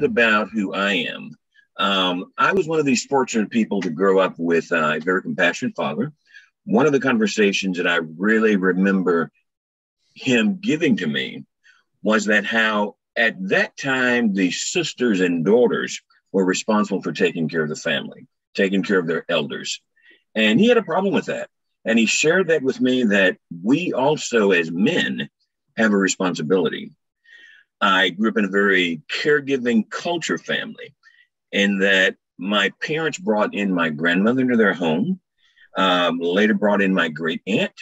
About who I am. I was one of these fortunate people to grow up with a very compassionate father. One of the conversations that I really remember him giving to me was that how at that time the sisters and daughters were responsible for taking care of the family, taking care of their elders. And he had a problem with that. And he shared that with me, that we also as men have a responsibility. I grew up in a very caregiving culture family, in that my parents brought in my grandmother into their home, later brought in my great aunt.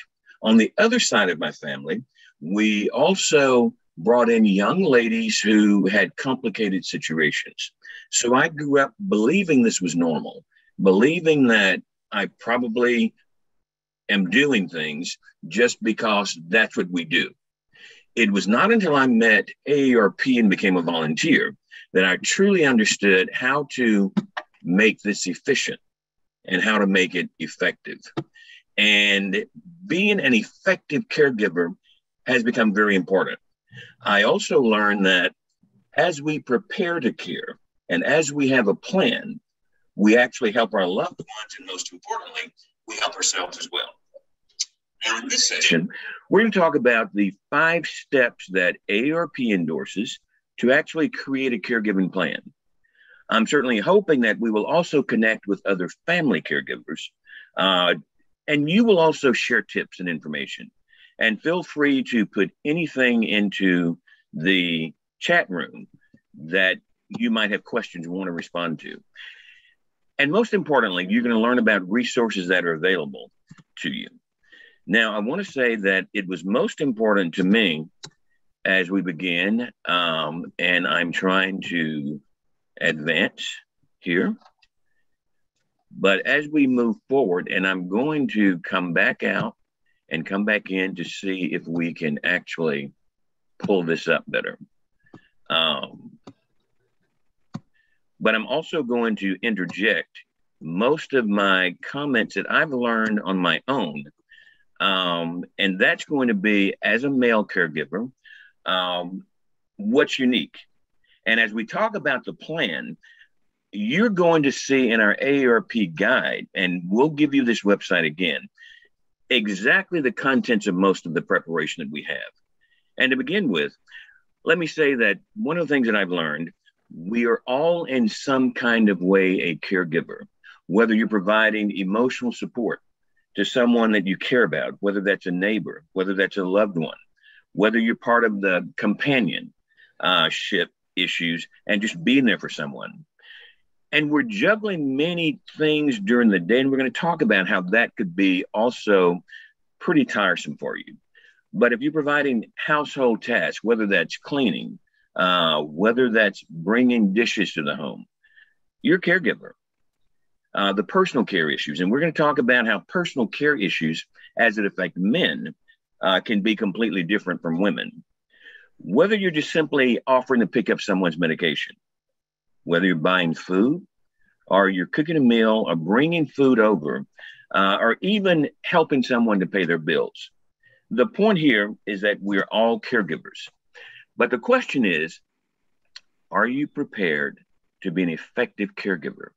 On the other side of my family, we also brought in young ladies who had complicated situations. So I grew up believing this was normal, believing that I probably am doing things just because that's what we do. It was not until I met AARP and became a volunteer that I truly understood how to make this efficient and how to make it effective. And being an effective caregiver has become very important. I also learned that as we prepare to care and as we have a plan, we actually help our loved ones, and most importantly, we help ourselves as well. Now, in this session, we're going to talk about the 5 steps that AARP endorses to actually create a caregiving plan. I'm certainly hoping that we will also connect with other family caregivers, and you will also share tips and information. And feel free to put anything into the chat room that you might have questions you want to respond to. And most importantly, you're going to learn about resources that are available to you. Now, I want to say that it was most important to me as we begin, and I'm trying to advance here. But as we move forward, and I'm going to come back out and come back in to see if we can actually pull this up better. But I'm also going to interject most of my comments that I've learned on my own. And that's going to be, as a male caregiver, what's unique. And as we talk about the plan, you're going to see in our AARP guide, and we'll give you this website again, exactly the contents of most of the preparation that we have. And to begin with, let me say that one of the things that I've learned, we are all in some kind of way a caregiver, whether you're providing emotional support to someone that you care about, whether that's a neighbor, whether that's a loved one, whether you're part of the companionship issues and just being there for someone. And we're juggling many things during the day, and we're going to talk about how that could be also pretty tiresome for you. But if you're providing household tasks, whether that's cleaning, whether that's bringing dishes to the home, you're a caregiver. The personal care issues, and we're going to talk about how personal care issues as it affects men can be completely different from women. Whether you're just simply offering to pick up someone's medication, whether you're buying food or you're cooking a meal or bringing food over, or even helping someone to pay their bills. The point here is that we're all caregivers. But the question is, are you prepared to be an effective caregiver?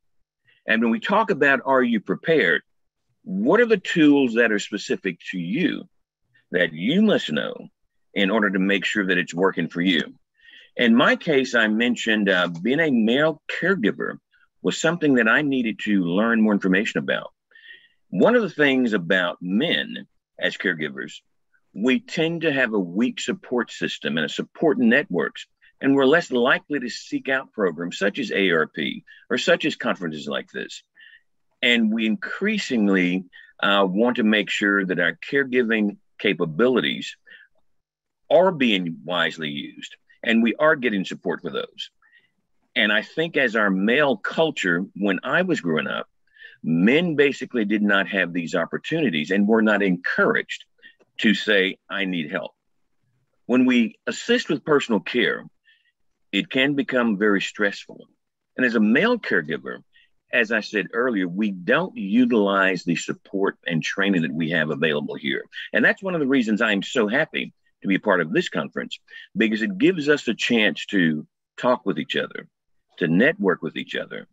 And when we talk about are you prepared, what are the tools that are specific to you that you must know in order to make sure that it's working for you? In my case, I mentioned being a male caregiver was something that I needed to learn more information about. One of the things about men as caregivers, we tend to have a weak support system and a support networks, and we're less likely to seek out programs such as AARP or such as conferences like this. And we increasingly want to make sure that our caregiving capabilities are being wisely used, and we are getting support for those. And I think as our male culture, when I was growing up, men basically did not have these opportunities and were not encouraged to say, I need help. When we assist with personal care, it can become very stressful. And as a male caregiver, as I said earlier, we don't utilize the support and training that we have available here. And that's one of the reasons I'm so happy to be a part of this conference, because it gives us a chance to talk with each other, to network with each other.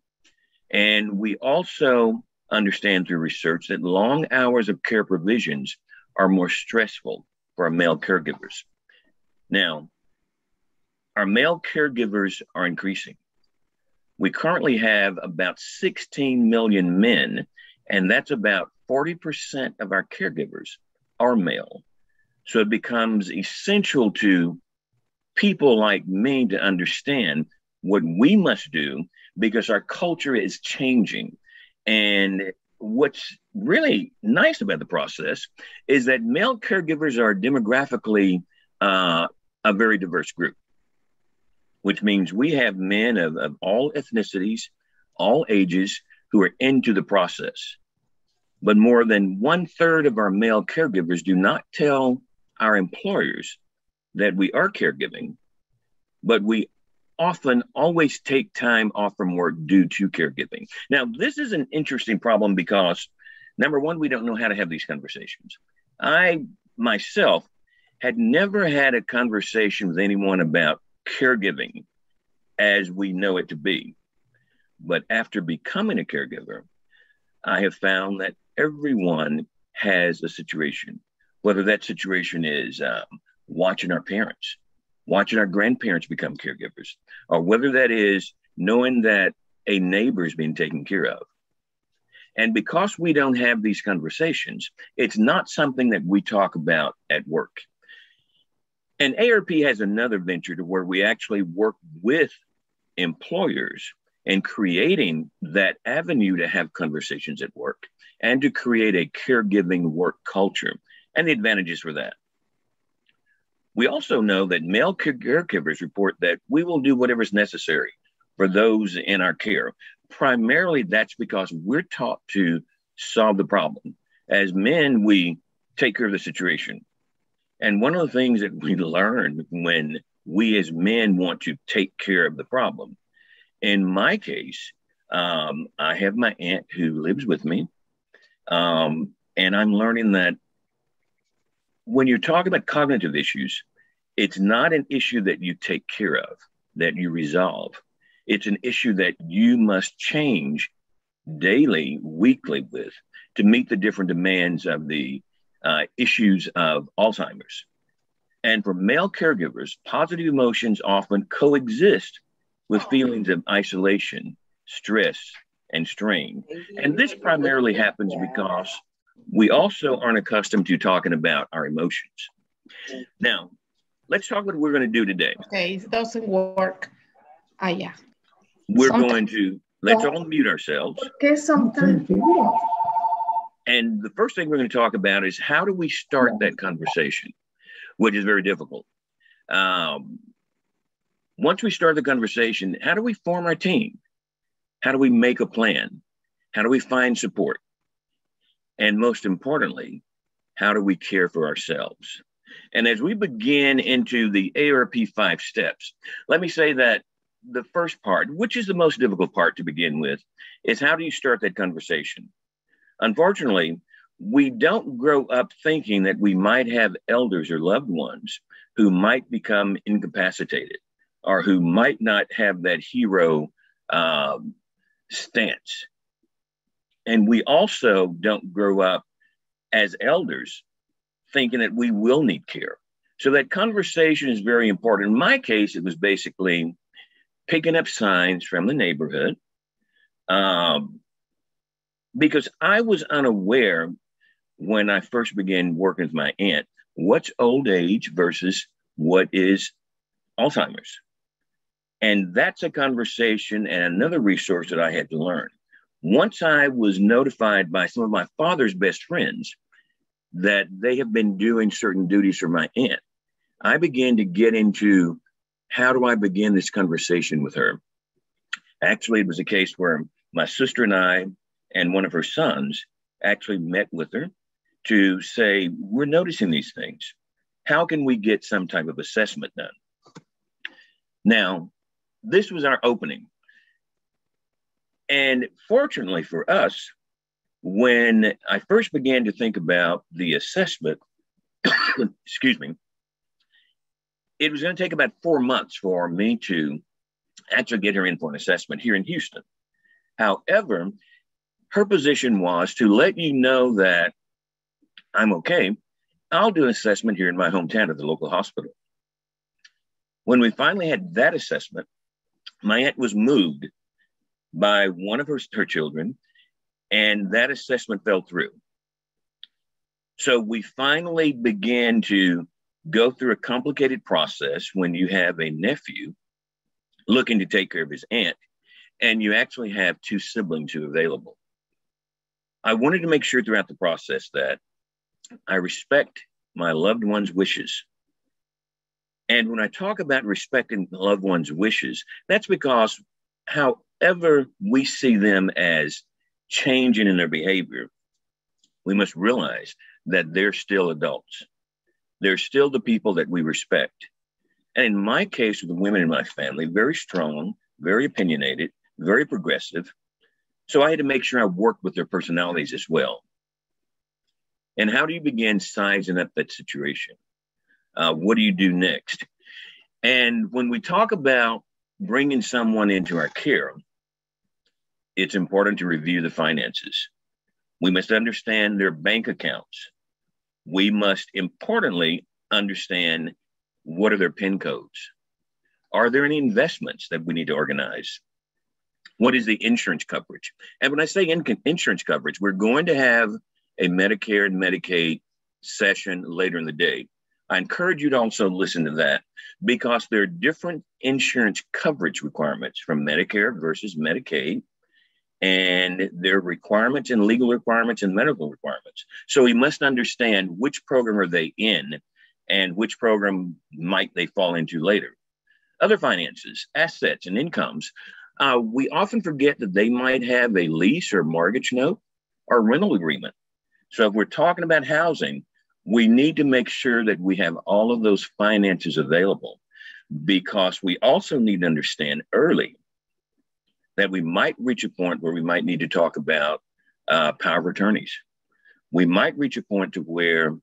And we also understand through research that long hours of care provisions are more stressful for our male caregivers. Now, our male caregivers are increasing. We currently have about 16 million men, and that's about 40% of our caregivers are male. So it becomes essential to people like me to understand what we must do because our culture is changing. And what's really nice about the process is that male caregivers are demographically a very diverse group, which means we have men of all ethnicities, all ages who are into the process. But more than 1/3 of our male caregivers do not tell our employers that we are caregiving, but we often always take time off from work due to caregiving. Now, this is an interesting problem because, number one, we don't know how to have these conversations. I, myself, had never had a conversation with anyone about caregiving as we know it to be. But after becoming a caregiver, I have found that everyone has a situation, whether that situation is watching our parents, watching our grandparents become caregivers, or whether that is knowing that a neighbor is being taken care of. And because we don't have these conversations, it's not something that we talk about at work. And ARP has another venture to where we actually work with employers and creating that avenue to have conversations at work and to create a caregiving work culture and the advantages for that. We also know that male caregivers report that we will do whatever is necessary for those in our care. Primarily, that's because we're taught to solve the problem. As men, we take care of the situation. And one of the things that we learn when we as men want to take care of the problem, in my case, I have my aunt who lives with me. And I'm learning that when you're talking about cognitive issues, it's not an issue that you take care of, that you resolve. It's an issue that you must change daily, weekly with to meet the different demands of the issues of Alzheimer's. And for male caregivers, positive emotions often coexist with feelings of isolation, stress, and strain. And this primarily happens because we also aren't accustomed to talking about our emotions. Now, let's talk what we're going to do today. Okay, it doesn't work. Yeah. We're going to, let's all mute ourselves. And the first thing we're going to talk about is how do we start that conversation, which is very difficult. Once we start the conversation, how do we form our team? How do we make a plan? How do we find support? And most importantly, how do we care for ourselves? And as we begin into the ARP 5 steps, let me say that the first part, which is the most difficult part to begin with, is how do you start that conversation? Unfortunately, we don't grow up thinking that we might have elders or loved ones who might become incapacitated or who might not have that hero stance. And we also don't grow up as elders thinking that we will need care. So that conversation is very important. In my case, it was basically picking up signs from the neighborhood because I was unaware when I first began working with my aunt, what's old age versus what is Alzheimer's. And that's a conversation and another resource that I had to learn. Once I was notified by some of my father's best friends that they have been doing certain duties for my aunt, I began to get into how do I begin this conversation with her? Actually, it was a case where my sister and I and one of her sons actually met with her to say, we're noticing these things. How can we get some type of assessment done? Now, this was our opening. And fortunately for us, when I first began to think about the assessment, excuse me, it was going to take about 4 months for me to actually get her in for an assessment here in Houston. However, her position was to let you know that I'm okay. I'll do an assessment here in my hometown at the local hospital. When we finally had that assessment, my aunt was moved by one of her children, and that assessment fell through. So we finally began to go through a complicated process when you have a nephew looking to take care of his aunt, and you actually have two siblings who are available. I wanted to make sure throughout the process that I respect my loved one's wishes. And when I talk about respecting loved one's wishes, that's because however we see them as changing in their behavior, we must realize that they're still adults. They're still the people that we respect. And in my case, with the women in my family, very strong, very opinionated, very progressive. So I had to make sure I worked with their personalities as well. And how do you begin sizing up that situation? What do you do next? And when we talk about bringing someone into our care, it's important to review the finances. We must understand their bank accounts. We must importantly understand what are their PIN codes. Are there any investments that we need to organize? What is the insurance coverage? And when I say insurance coverage, we're going to have a Medicare and Medicaid session later in the day. I encourage you to also listen to that because there are different insurance coverage requirements from Medicare versus Medicaid, and there are requirements and legal requirements and medical requirements. So we must understand which program are they in and which program might they fall into later. Other finances, assets, and incomes. We often forget that they might have a lease or mortgage note or rental agreement. So if we're talking about housing, we need to make sure that we have all of those finances available, because we also need to understand early that we might reach a point where we might need to talk about power of attorneys. We might reach a point to where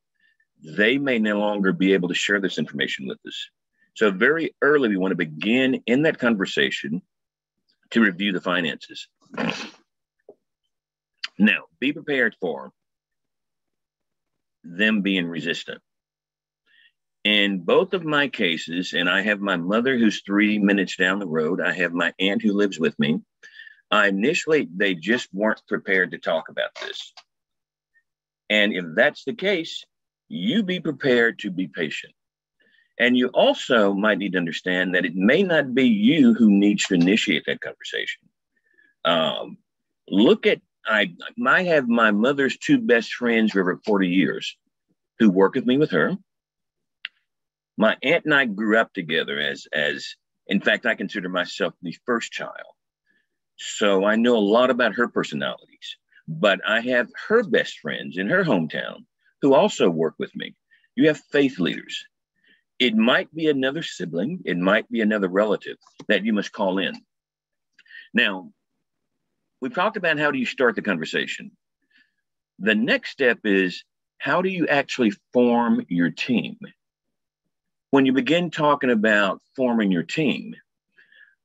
they may no longer be able to share this information with us. So very early, we want to begin in that conversation to review the finances. Now, be prepared for them being resistant. In both of my cases, and I have my mother who's 3 minutes down the road, I have my aunt who lives with me. Initially, they just weren't prepared to talk about this. And if that's the case, you be prepared to be patient. And you also might need to understand that it may not be you who needs to initiate that conversation. I have my mother's two best friends for over 40 years who work with me with her. My aunt and I grew up together as in fact, I consider myself the first child. So I know a lot about her personalities, but I have her best friends in her hometown who also work with me. You have faith leaders. It might be another sibling. It might be another relative that you must call in. Now, we've talked about how do you start the conversation. The next step is how do you actually form your team? When you begin talking about forming your team,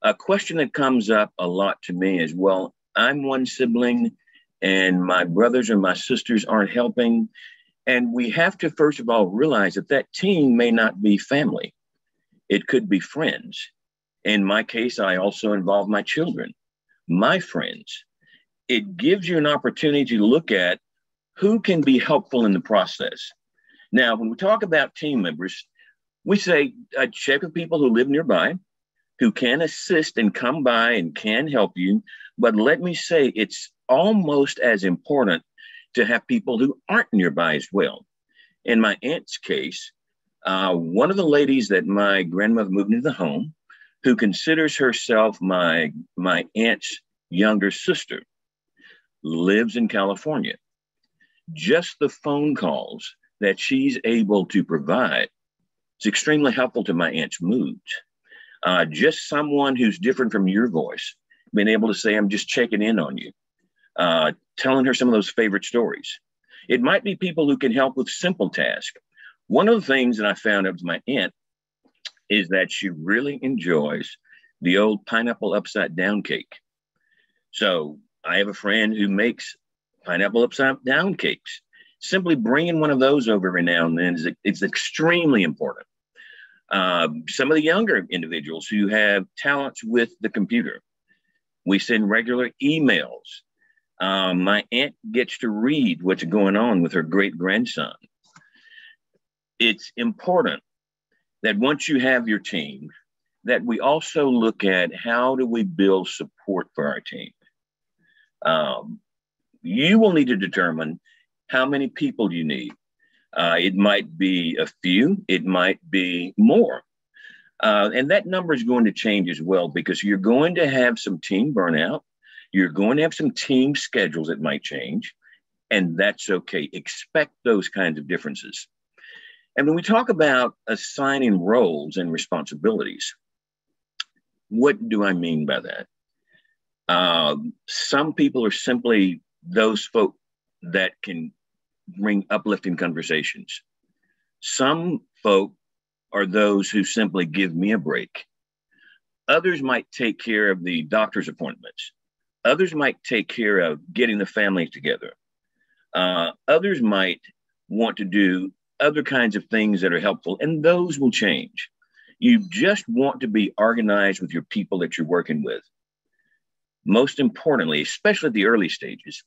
a question that comes up a lot to me is, well, I'm one sibling and my brothers and my sisters aren't helping. And we have to, first of all, realize that that team may not be family. It could be friends. In my case, I also involve my children, my friends. It gives you an opportunity to look at who can be helpful in the process. Now, when we talk about team members, we say check with people who live nearby, who can assist and come by and can help you. But let me say, it's almost as important to have people who aren't nearby as well. In my aunt's case, one of the ladies that my grandmother moved into the home, who considers herself my aunt's younger sister, lives in California. Just the phone calls that she's able to provide is extremely helpful to my aunt's mood. Just someone who's different from your voice, being able to say, I'm just checking in on you, telling her some of those favorite stories. It might be people who can help with simple tasks. One of the things that I found out with my aunt is that she really enjoys the old pineapple upside down cake. So I have a friend who makes pineapple upside down cakes. Simply bringing one of those over every now and then is extremely important. Some of the younger individuals who have talents with the computer, we send regular emails. My aunt gets to read what's going on with her great grandson. It's important that once you have your team, that we also look at how do we build support for our team. You will need to determine how many people you need. It might be a few, it might be more. And that number is going to change as well, because you're going to have some team burnout. You're going to have some team schedules that might change, and that's okay. Expect those kinds of differences. And when we talk about assigning roles and responsibilities, what do I mean by that? Some people are simply those folk that can bring uplifting conversations. Some folk are those who simply give me a break. Others might take care of the doctor's appointments. Others might take care of getting the family together. Others might want to do other kinds of things that are helpful, and those will change. You just want to be organized with your people that you're working with. Most importantly, especially at the early stages,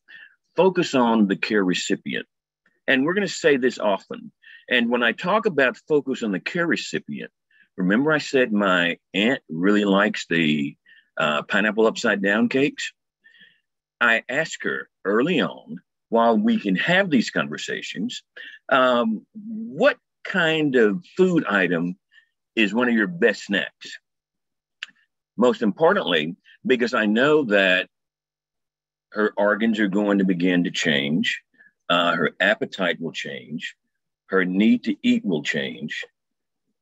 focus on the care recipient. And we're going to say this often. And when I talk about focus on the care recipient, remember I said my aunt really likes the pineapple upside down cakes? I ask her early on, while we can have these conversations, what kind of food item is one of your best snacks? Most importantly, because I know that her organs are going to begin to change, her appetite will change, her need to eat will change.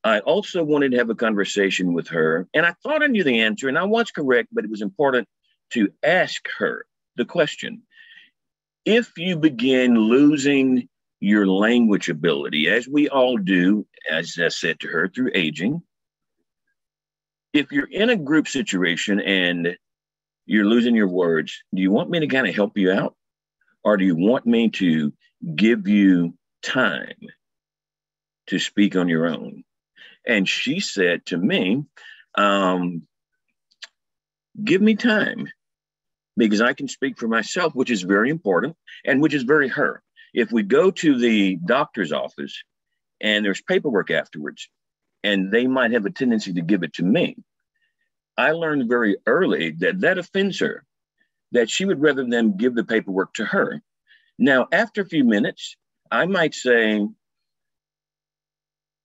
I also wanted to have a conversation with her, and I thought I knew the answer, and I was correct, but it was important to ask her the question. If you begin losing your language ability, as we all do, as I said to her, through aging, if you're in a group situation and you're losing your words, do you want me to kind of help you out? Or do you want me to give you time to speak on your own? And she said to me, give me time, because I can speak for myself, which is very important and which is very her. If we go to the doctor's office and there's paperwork afterwards, and they might have a tendency to give it to me, I learned very early that that offends her, that she would rather them give the paperwork to her. Now, after a few minutes, I might say,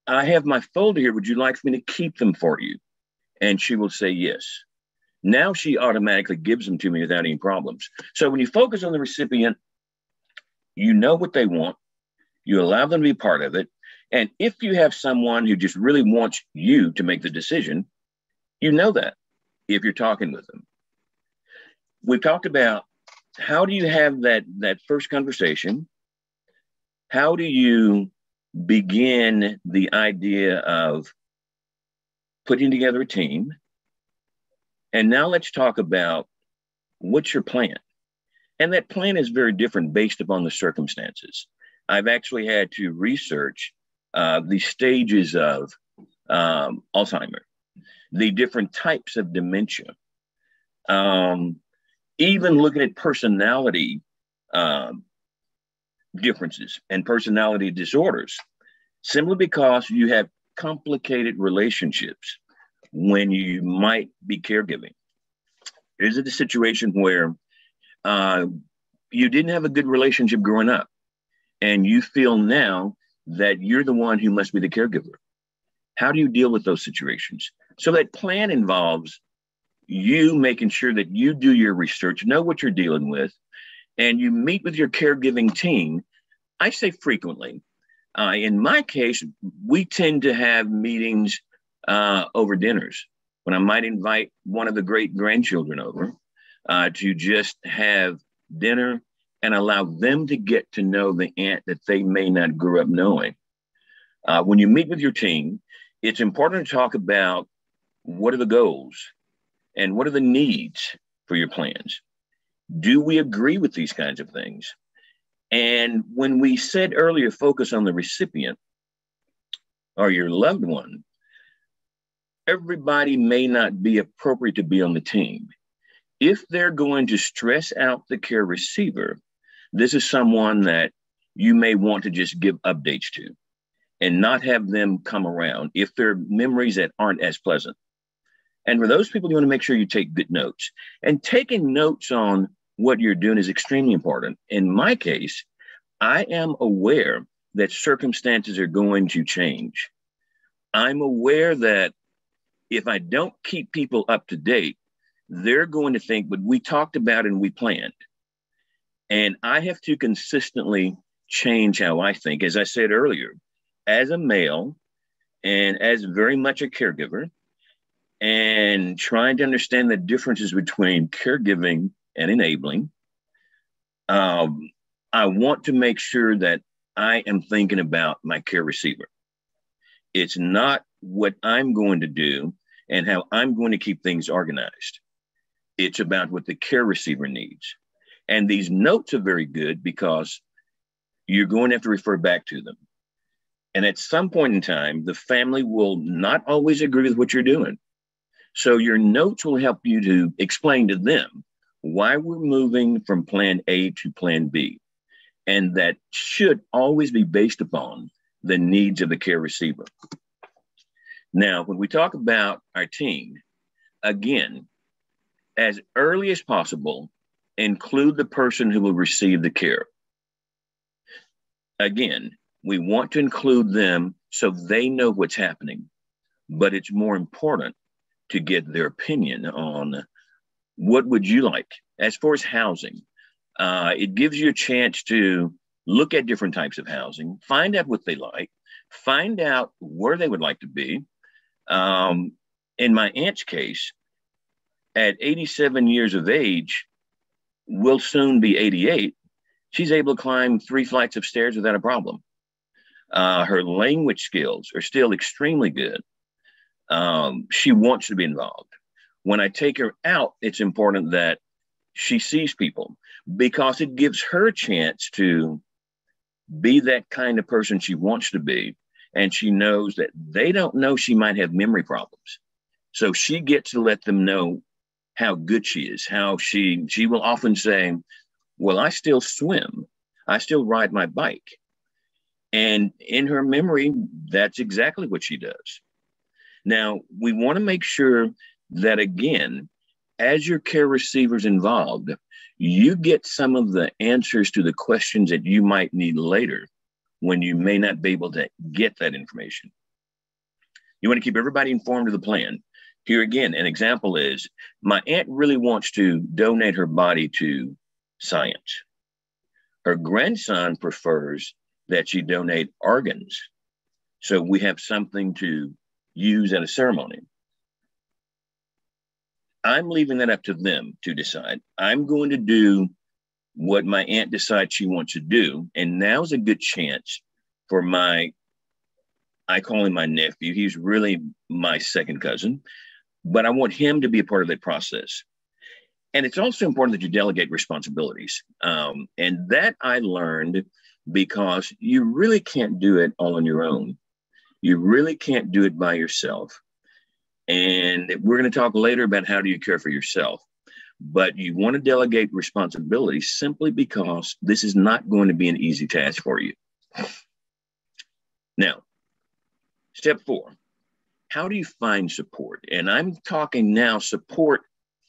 I have my folder here. Would you like for me to keep them for you? And she will say yes. Now she automatically gives them to me without any problems. So when you focus on the recipient, you know what they want. You allow them to be part of it. And if you have someone who just really wants you to make the decision, you know that if you're talking with them. We've talked about how do you have that first conversation? How do you begin the idea of putting together a team? And now let's talk about what's your plan. And that plan is very different based upon the circumstances. I've actually had to research the stages of Alzheimer, the different types of dementia, even looking at personality differences and personality disorders, simply because you have complicated relationships when you might be caregiving. Is it a situation where you didn't have a good relationship growing up and you feel now that you're the one who must be the caregiver? How do you deal with those situations? So that plan involves you making sure that you do your research, know what you're dealing with, and you meet with your caregiving team. I say frequently. In my case, we tend to have meetings over dinners, when I might invite one of the great grandchildren over to just have dinner and allow them to get to know the aunt that they may not grow up knowing. When you meet with your team, it's important to talk about what are the goals? And what are the needs for your plans? Do we agree with these kinds of things? And when we said earlier, focus on the recipient or your loved one, everybody may not be appropriate to be on the team. If they're going to stress out the care receiver, this is someone that you may want to just give updates to and not have them come around if they're memories that aren't as pleasant. And for those people, you want to make sure you take good notes. And taking notes on what you're doing is extremely important. In my case, I am aware that circumstances are going to change. I'm aware that if I don't keep people up to date, they're going to think, but we talked about it and we planned. And I have to consistently change how I think. As I said earlier, as a male and as very much a caregiver, and trying to understand the differences between caregiving and enabling, I want to make sure that I am thinking about my care receiver. It's not what I'm going to do and how I'm going to keep things organized. It's about what the care receiver needs. And these notes are very good because you're going to have to refer back to them. And at some point in time, the family will not always agree with what you're doing. So your notes will help you to explain to them why we're moving from plan A to plan B. And that should always be based upon the needs of the care receiver. Now, when we talk about our team, again, as early as possible, include the person who will receive the care. Again, we want to include them so they know what's happening, but it's more important to get their opinion on what would you like. As far as housing, it gives you a chance to look at different types of housing, find out what they like, find out where they would like to be. In my aunt's case, at 87 years of age, will soon be 88, she's able to climb 3 flights of stairs without a problem. Her language skills are still extremely good. She wants to be involved. When I take her out, it's important that she sees people because it gives her a chance to be that kind of person she wants to be. And she knows that they don't know she might have memory problems. So she gets to let them know how good she is, how she will often say, well, I still swim. I still ride my bike. And in her memory, that's exactly what she does. Now, we want to make sure that, again, as your care receiver's involved, you get some of the answers to the questions that you might need later when you may not be able to get that information. You want to keep everybody informed of the plan. Here again, an example is my aunt really wants to donate her body to science. Her grandson prefers that she donate organs. So we have something to use at a ceremony. I'm leaving that up to them to decide. I'm going to do what my aunt decides she wants to do. And now's a good chance for I call him my nephew. He's really my second cousin, but I want him to be a part of that process. And it's also important that you delegate responsibilities. And that I learned because you really can't do it all on your own. You really can't do it by yourself. And we're going to talk later about how do you care for yourself. But you want to delegate responsibility simply because this is not going to be an easy task for you. Now, step 4, how do you find support? And I'm talking now support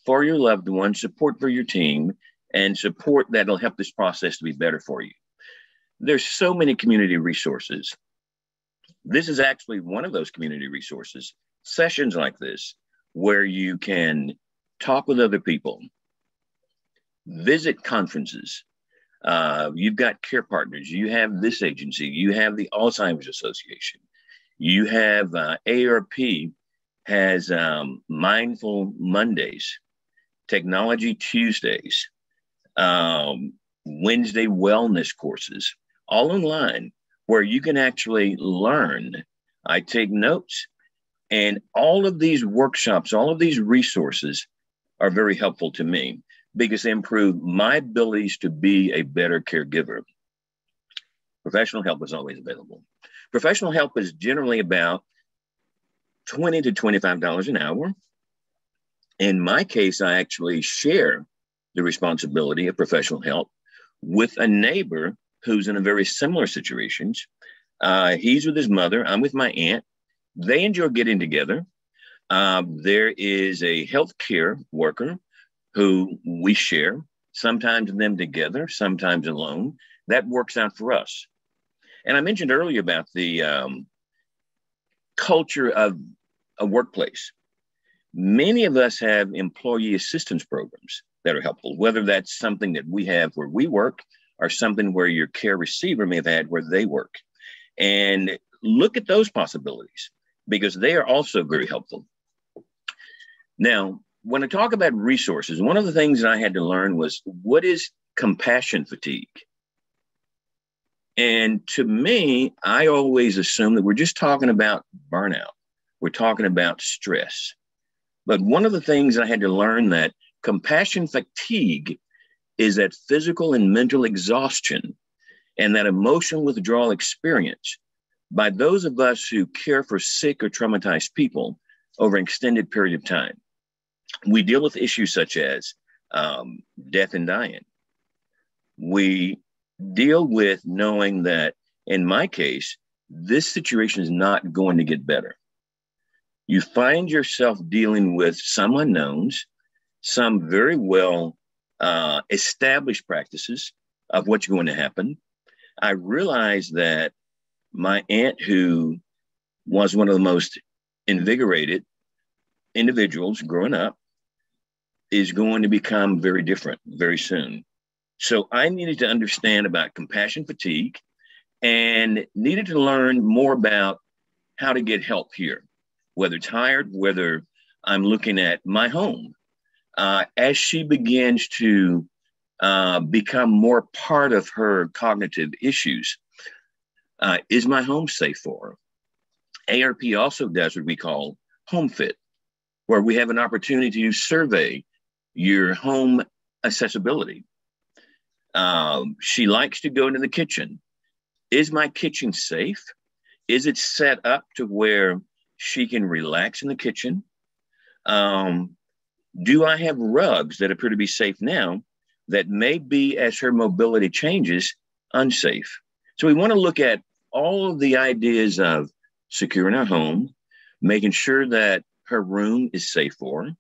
for your loved one, support for your team, and support that'll help this process to be better for you. There's so many community resources. This is actually one of those community resources, sessions like this, where you can talk with other people, visit conferences. You've got care partners. You have this agency. You have the Alzheimer's Association. You have AARP has Mindful Mondays, Technology Tuesdays, Wednesday wellness courses, all online where you can actually learn. I take notes, and all of these workshops, all of these resources are very helpful to me because they improve my abilities to be a better caregiver. Professional help is always available. Professional help is generally about $20 to $25 an hour. In my case, I actually share the responsibility of professional help with a neighbor who's in a very similar situation. He's with his mother. I'm with my aunt. They enjoy getting together. There is a healthcare worker who we share, sometimes them together, sometimes alone. That works out for us. And I mentioned earlier about the culture of a workplace. Many of us have employee assistance programs that are helpful, whether that's something that we have where we work or something where your care receiver may have had where they work. And look at those possibilities because they are also very helpful. Now, when I talk about resources, one of the things that I had to learn was what is compassion fatigue? And to me, I always assume that we're just talking about burnout. We're talking about stress. But one of the things I had to learn that compassion fatigue is that physical and mental exhaustion and that emotional withdrawal experience by those of us who care for sick or traumatized people over an extended period of time. We deal with issues such as death and dying. We deal with knowing that, in my case, this situation is not going to get better. You find yourself dealing with some unknowns, some very well established practices of what's going to happen. I realized that my aunt, who was one of the most invigorated individuals growing up, is going to become very different very soon. So I needed to understand about compassion fatigue and needed to learn more about how to get help here, whether tired, whether I'm looking at my home. As she begins to become more part of her cognitive issues, is my home safe for her? ARP also does what we call home fit, where we have an opportunity to survey your home accessibility. She likes to go into the kitchen. Is my kitchen safe? Is it set up to where she can relax in the kitchen? Do I have rugs that appear to be safe now that may be, as her mobility changes, unsafe? So we want to look at all of the ideas of securing our home, making sure that her room is safe for her.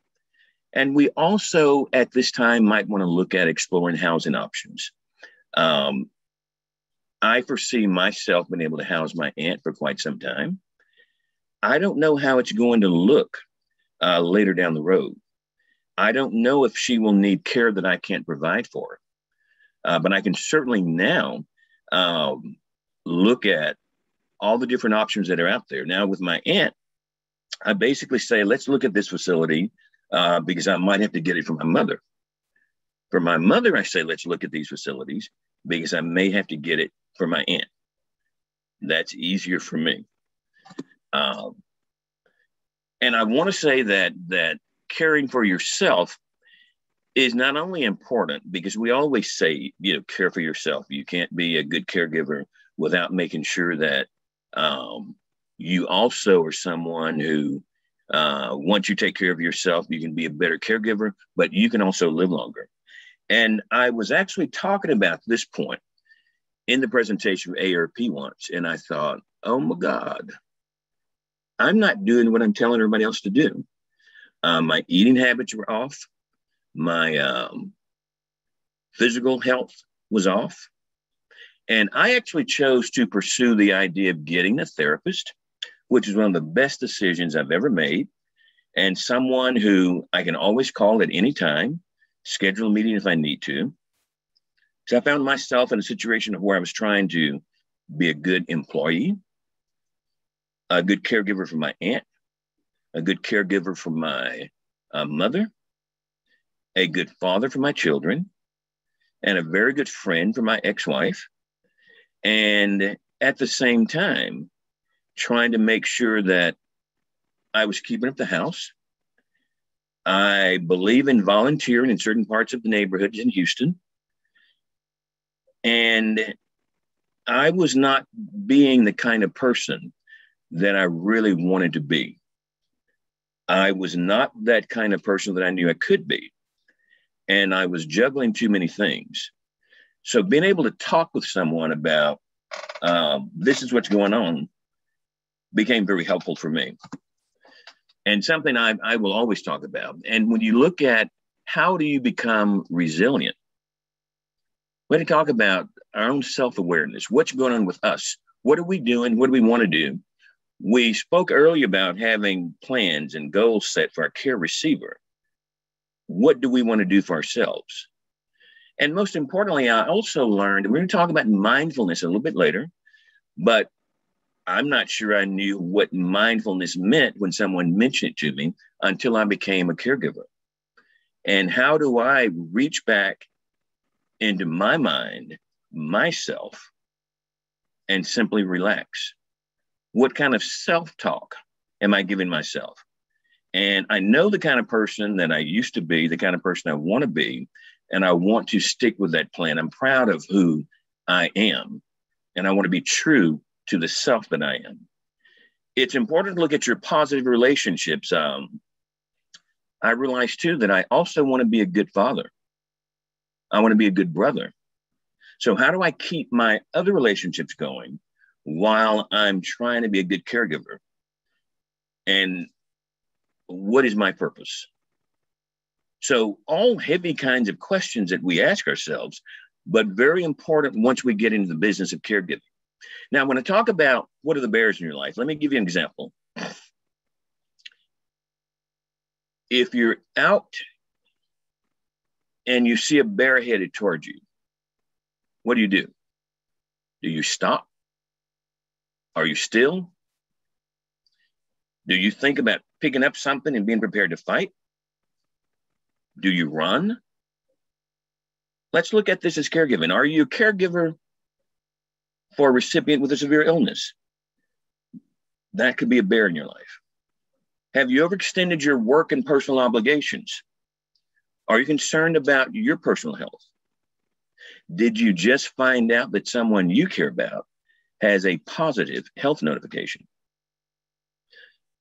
And we also, at this time, might want to look at exploring housing options. I foresee myself being able to house my aunt for quite some time. I don't know how it's going to look later down the road. I don't know if she will need care that I can't provide for her. But I can certainly now look at all the different options that are out there. Now with my aunt, I basically say, let's look at this facility because I might have to get it from my mother. For my mother, I say, let's look at these facilities because I may have to get it for my aunt. That's easier for me. And I want to say that caring for yourself is not only important because we always say, care for yourself. You can't be a good caregiver without making sure that you also are someone who, once you take care of yourself, you can be a better caregiver, but you can also live longer. And I was actually talking about this point in the presentation of ARP once, and I thought, oh my God, I'm not doing what I'm telling everybody else to do. My eating habits were off. My physical health was off. And I actually chose to pursue the idea of getting a therapist, which is one of the best decisions I've ever made. And someone who I can always call at any time, schedule a meeting if I need to. So I found myself in a situation where I was trying to be a good employee, a good caregiver for my aunt, a good caregiver for my mother, a good father for my children, and a very good friend for my ex-wife. And at the same time, trying to make sure that I was keeping up the house, I believe in volunteering in certain parts of the neighborhoods in Houston. And I was not being the kind of person that I really wanted to be. I was not that kind of person that I knew I could be. And I was juggling too many things. So being able to talk with someone about this is what's going on became very helpful for me. And something I will always talk about. And when you look at how do you become resilient, we had to talk about our own self-awareness. What's going on with us? What are we doing? What do we want to do? We spoke earlier about having plans and goals set for our care receiver. What do we want to do for ourselves? And most importantly, I also learned, and we're going to talk about mindfulness a little bit later, but I'm not sure I knew what mindfulness meant when someone mentioned it to me until I became a caregiver. And how do I reach back into my mind, myself, and simply relax? What kind of self-talk am I giving myself? And I know the kind of person that I used to be, the kind of person I want to be, and I want to stick with that plan. I'm proud of who I am, and I want to be true to the self that I am. It's important to look at your positive relationships. I realized too that I also want to be a good father. I want to be a good brother. So how do I keep my other relationships going while I'm trying to be a good caregiver? And what is my purpose? So all heavy kinds of questions that we ask ourselves, but very important once we get into the business of caregiving. Now, when I talk about what are the bears in your life, let me give you an example. If you're out and you see a bear headed towards you, what do? Do you stop? Are you still? Do you think about picking up something and being prepared to fight? Do you run? Let's look at this as caregiving. Are you a caregiver for a recipient with a severe illness? That could be a bear in your life. Have you overextended your work and personal obligations? Are you concerned about your personal health? Did you just find out that someone you care about has a positive health notification?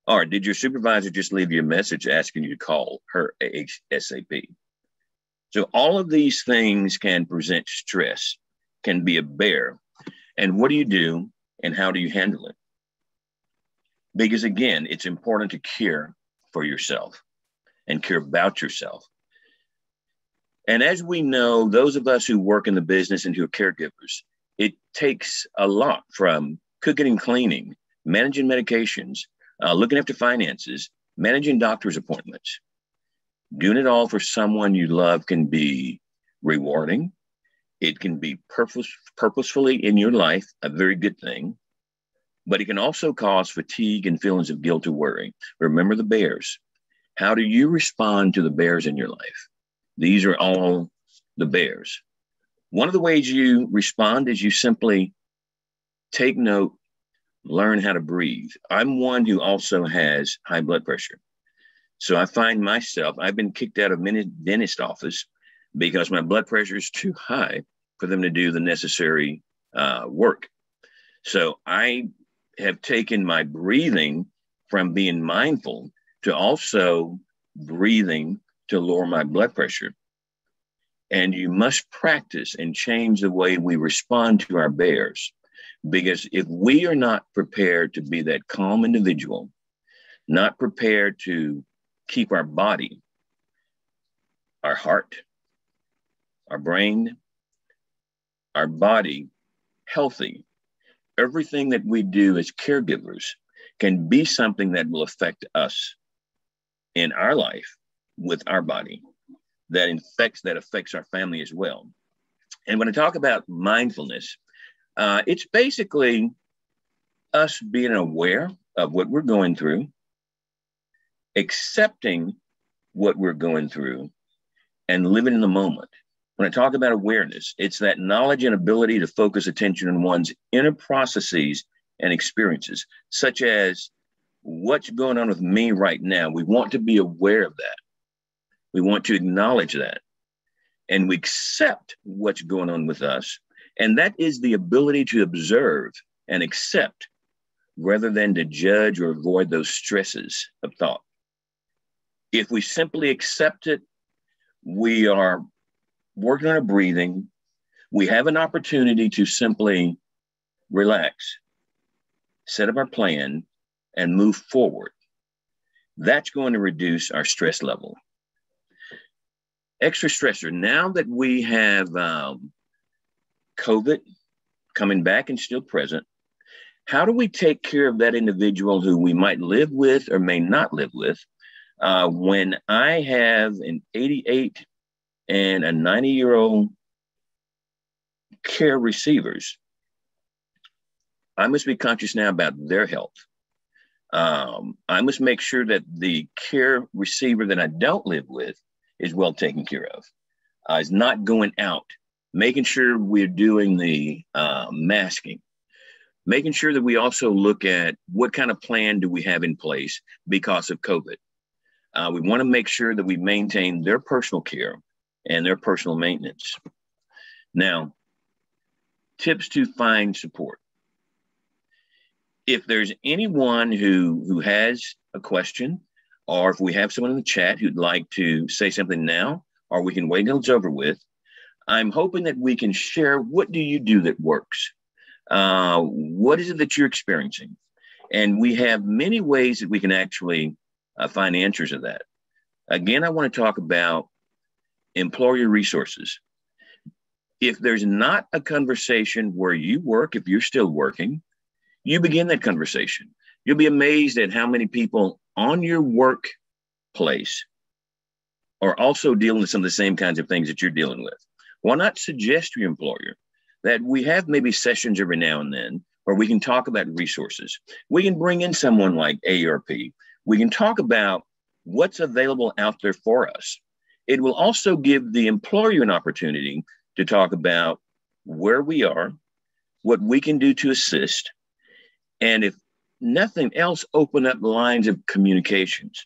Or did your supervisor just leave you a message asking you to call her ASAP? So all of these things can present stress, can be a bear. And what do you do and how do you handle it? Because again, it's important to care for yourself and care about yourself. And as we know, those of us who work in the business and who are caregivers, it takes a lot from cooking and cleaning, managing medications, looking after finances, managing doctor's appointments. Doing it all for someone you love can be rewarding. It can be purposefully in your life, a very good thing, but it can also cause fatigue and feelings of guilt or worry. Remember the bears. How do you respond to the bears in your life? These are all the bears. One of the ways you respond is you simply take note, learn how to breathe. I'm one who also has high blood pressure. So I find myself, I've been kicked out of many dentist office because my blood pressure is too high for them to do the necessary work. So I have taken my breathing from being mindful to also breathing to lower my blood pressure. And you must practice and change the way we respond to our bears. Because if we are not prepared to be that calm individual, not prepared to keep our body, our heart, our brain, our body healthy, everything that we do as caregivers can be something that will affect us in our life with our body, that affects our family as well. And when I talk about mindfulness, it's basically us being aware of what we're going through, accepting what we're going through, and living in the moment. When I talk about awareness, it's that knowledge and ability to focus attention on one's inner processes and experiences, such as what's going on with me right now. We want to be aware of that. We want to acknowledge that. And we accept what's going on with us. And that is the ability to observe and accept rather than to judge or avoid those stresses of thought. If we simply accept it, we are working on our breathing. We have an opportunity to simply relax, set up our plan, and move forward. That's going to reduce our stress level. Extra stressor. Now that we have COVID coming back and still present, how do we take care of that individual who we might live with or may not live with? When I have an 88 and a 90-year-old care receivers, I must be conscious now about their health. I must make sure that the care receiver that I don't live with is well taken care of, is not going out, making sure we're doing the masking, making sure that we also look at what kind of plan do we have in place because of COVID. We want to make sure that we maintain their personal care and their personal maintenance. Now, tips to find support. If there's anyone who has a question, or if we have someone in the chat who'd like to say something now, or we can wait until it's over with, I'm hoping that we can share what do you do that works? What is it that you're experiencing? And we have many ways that we can actually find answers to that. Again, I want to talk about employer resources. If there's not a conversation where you work, if you're still working, you begin that conversation. You'll be amazed at how many people on your workplace are also dealing with some of the same kinds of things that you're dealing with. Why not suggest to your employer that we have maybe sessions every now and then where we can talk about resources. We can bring in someone like AARP. We can talk about what's available out there for us. It will also give the employer an opportunity to talk about where we are, what we can do to assist, and if nothing else, open up lines of communications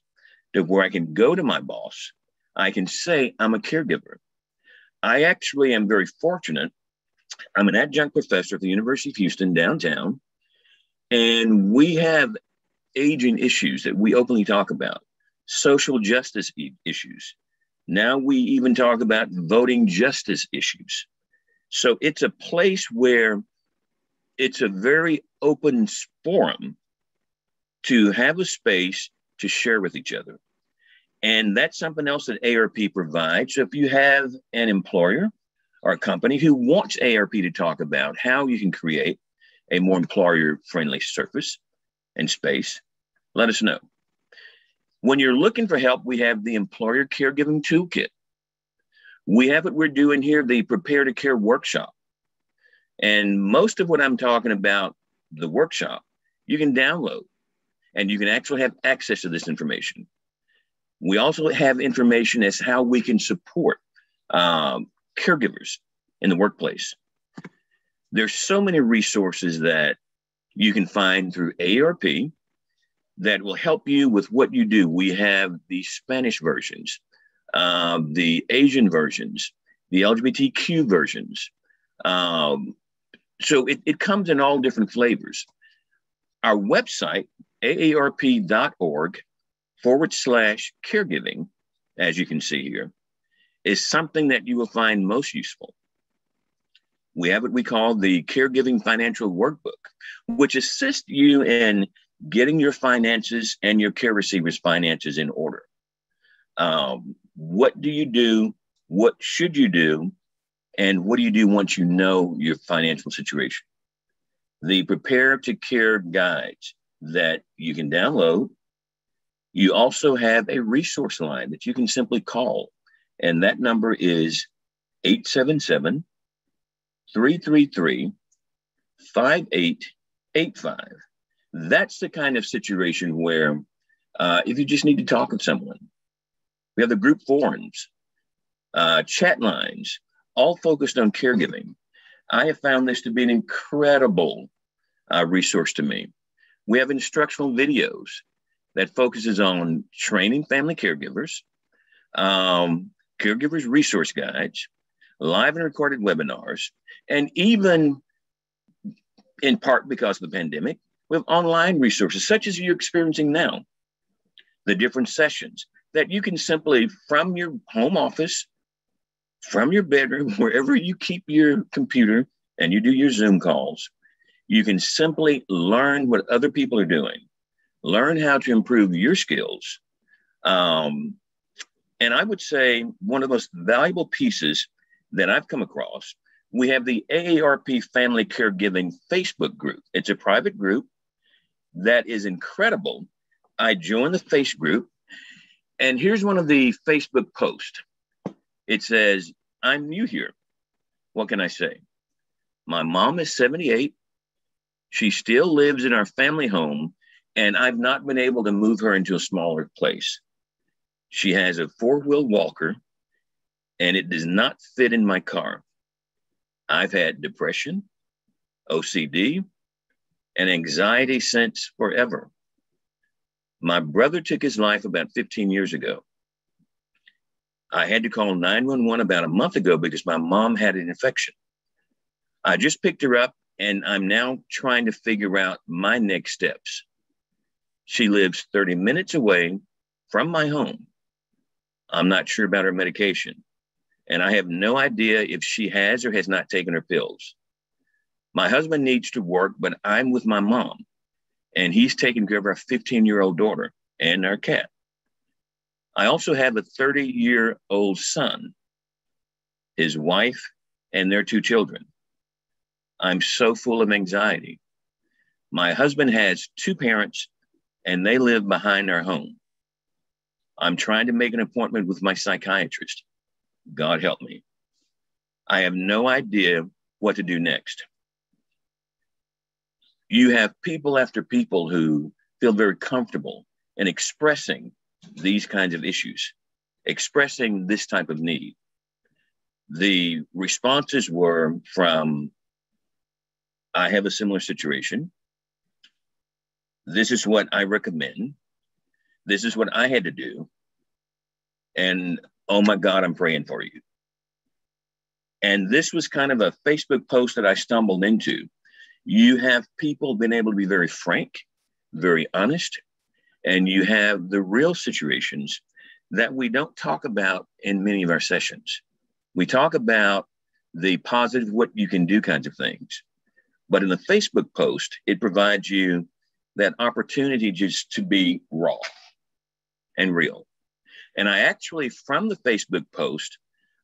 to where I can go to my boss. I can say, I'm a caregiver. I actually am very fortunate. I'm an adjunct professor at the University of Houston downtown, and we have aging issues that we openly talk about, social justice issues. Now we even talk about voting justice issues. So it's a place where it's a very open forum to have a space to share with each other. And that's something else that AARP provides. So if you have an employer or a company who wants AARP to talk about how you can create a more employer-friendly surface and space, let us know. When you're looking for help, we have the Employer Caregiving Toolkit. We have what we're doing here, the Prepare to Care workshop. And most of what I'm talking about, the workshop, you can download and you can actually have access to this information. We also have information as how we can support caregivers in the workplace. There's so many resources that you can find through AARP that will help you with what you do. We have the Spanish versions, the Asian versions, the LGBTQ versions. So it comes in all different flavors. Our website, aarp.org/caregiving, as you can see here, is something that you will find most useful. We have what we call the Caregiving Financial Workbook, which assists you in getting your finances and your care receiver's finances in order. What do you do? What should you do? And what do you do once you know your financial situation? The Prepare to Care guides that you can download. You also have a resource line that you can simply call. And that number is 877-333-5885. That's the kind of situation where if you just need to talk with someone, we have the group forums, chat lines, all focused on caregiving. I have found this to be an incredible resource to me. We have instructional videos that focuses on training family caregivers, Caregivers Resource Guides, live and recorded webinars, and even in part because of the pandemic, we have online resources such as you're experiencing now, the different sessions that you can simply, from your home office, from your bedroom, wherever you keep your computer and you do your Zoom calls, you can simply learn what other people are doing, learn how to improve your skills. And I would say one of the most valuable pieces that I've come across, we have the AARP Family Caregiving Facebook group. It's a private group that is incredible. I joined the Facebook group, and here's one of the Facebook posts. It says, I'm new here. What can I say? My mom is 78. She still lives in our family home, and I've not been able to move her into a smaller place. She has a 4-wheel walker, and it does not fit in my car. I've had depression, OCD, and anxiety since forever. My brother took his life about 15 years ago. I had to call 911 about a month ago because my mom had an infection. I just picked her up, and I'm now trying to figure out my next steps. She lives 30 minutes away from my home. I'm not sure about her medication, and I have no idea if she has or has not taken her pills. My husband needs to work, but I'm with my mom, and he's taking care of our 15-year-old daughter and our cat. I also have a 30-year-old son, his wife, and their 2 children. I'm so full of anxiety. My husband has 2 parents, and they live behind our home. I'm trying to make an appointment with my psychiatrist. God help me. I have no idea what to do next. You have people after people who feel very comfortable in expressing these kinds of issues, expressing this type of need. The responses were from, I have a similar situation. This is what I recommend. This is what I had to do. And oh my God, I'm praying for you. And this was kind of a Facebook post that I stumbled into. You have people been able to be very frank, very honest, and you have the real situations that we don't talk about in many of our sessions. We talk about the positive, what you can do kinds of things. But in the Facebook post, it provides you that opportunity just to be raw and real. And I actually, from the Facebook post,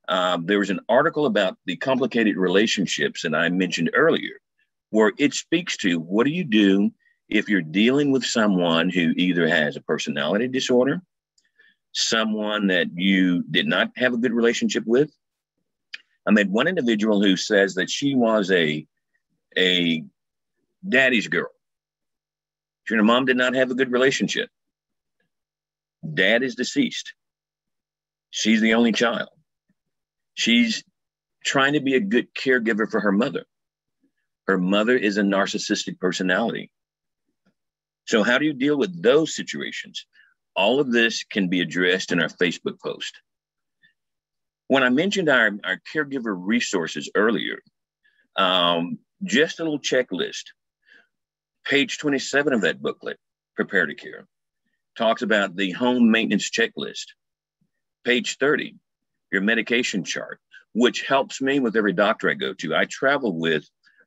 there was an article about the complicated relationships that I mentioned earlier, where it speaks to what do you do if you're dealing with someone who either has a personality disorder, someone that you did not have a good relationship with. I met one individual who says that she was a daddy's girl. She and her mom did not have a good relationship. Dad is deceased. She's the only child. She's trying to be a good caregiver for her mother. Her mother is a narcissistic personality. So how do you deal with those situations? All of this can be addressed in our Facebook post. When I mentioned our caregiver resources earlier, just a little checklist. Page 27 of that booklet, Prepare to Care, talks about the home maintenance checklist. Page 30, your medication chart, which helps me with every doctor I go to. I travel with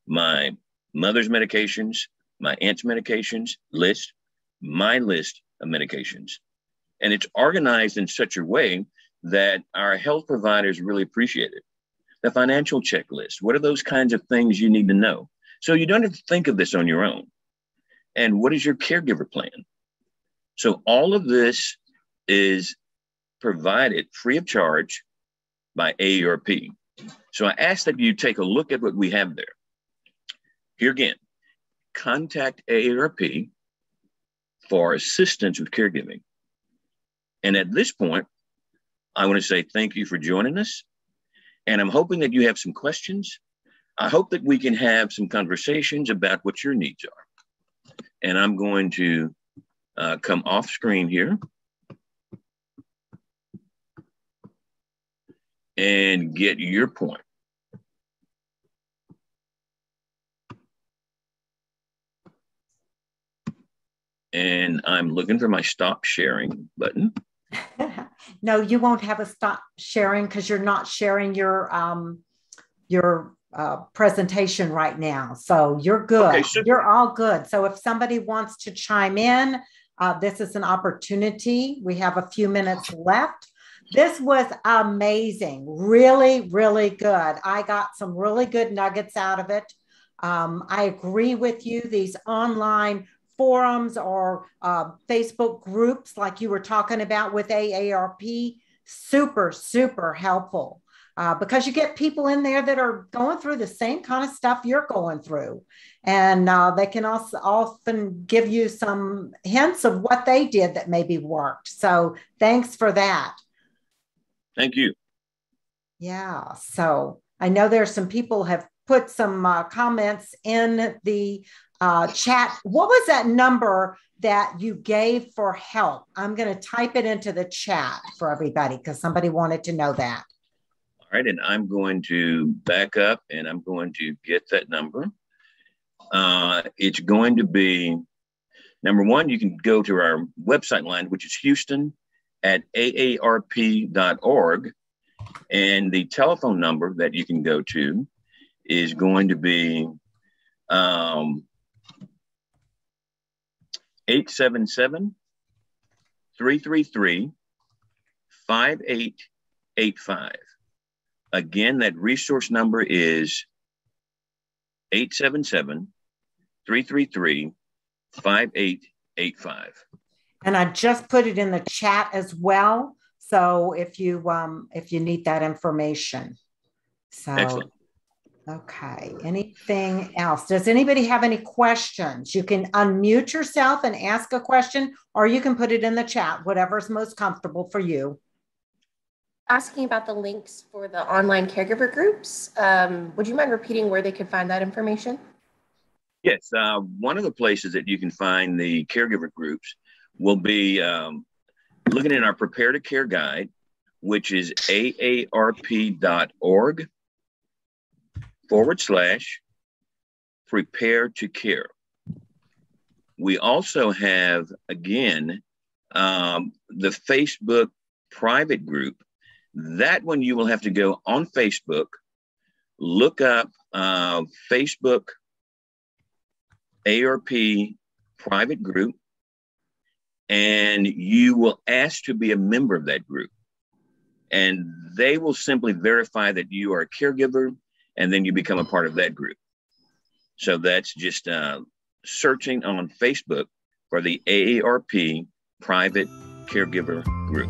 my mother's medications, my aunt's medications list, my list of medications. And it's organized in such a way that our health providers really appreciate it. The financial checklist, what are those kinds of things you need to know? So you don't have to think of this on your own. And what is your caregiver plan? So all of this is provided free of charge by AARP. So I ask that you take a look at what we have there. Here again, contact AARP for assistance with caregiving. And at this point, I want to say thank you for joining us. And I'm hoping that you have some questions. I hope that we can have some conversations about what your needs are. And I'm going to come off screen here. and get your point. And I'm looking for my stop sharing button. No, you won't have a stop sharing because you're not sharing your presentation right now. So you're good. Okay, you're all good. So if somebody wants to chime in, this is an opportunity. We have a few minutes left. This was amazing. Really, really good. I got some really good nuggets out of it. I agree with you. These online forums or Facebook groups like you were talking about with AARP, super, super helpful. Because you get people in there that are going through the same kind of stuff you're going through. And they can also often give you some hints of what they did that maybe worked. So thanks for that. Thank you. Yeah. So I know there's some people have put some comments in the chat. What was that number that you gave for help? I'm going to type it into the chat for everybody because somebody wanted to know that. All right, and I'm going to back up and I'm going to get that number. It's going to be, number one, you can go to our website line, which is houston@aarp.org. And the telephone number that you can go to is going to be 877-333-5885. Again, that resource number is 877-333-5885. And I just put it in the chat as well. So if you need that information. So, excellent. Okay. Anything else? Does anybody have any questions? You can unmute yourself and ask a question, or you can put it in the chat, whatever's most comfortable for you. Asking about the links for the online caregiver groups. Would you mind repeating where they could find that information? Yes. One of the places that you can find the caregiver groups will be looking at our Prepare to Care guide, which is aarp.org/prepare to care. We also have, again, the Facebook private group. That one you will have to go on Facebook, look up Facebook ARP private group, and you will ask to be a member of that group. And they will simply verify that you are a caregiver, and then you become a part of that group. So that's just searching on Facebook for the AARP private caregiver group.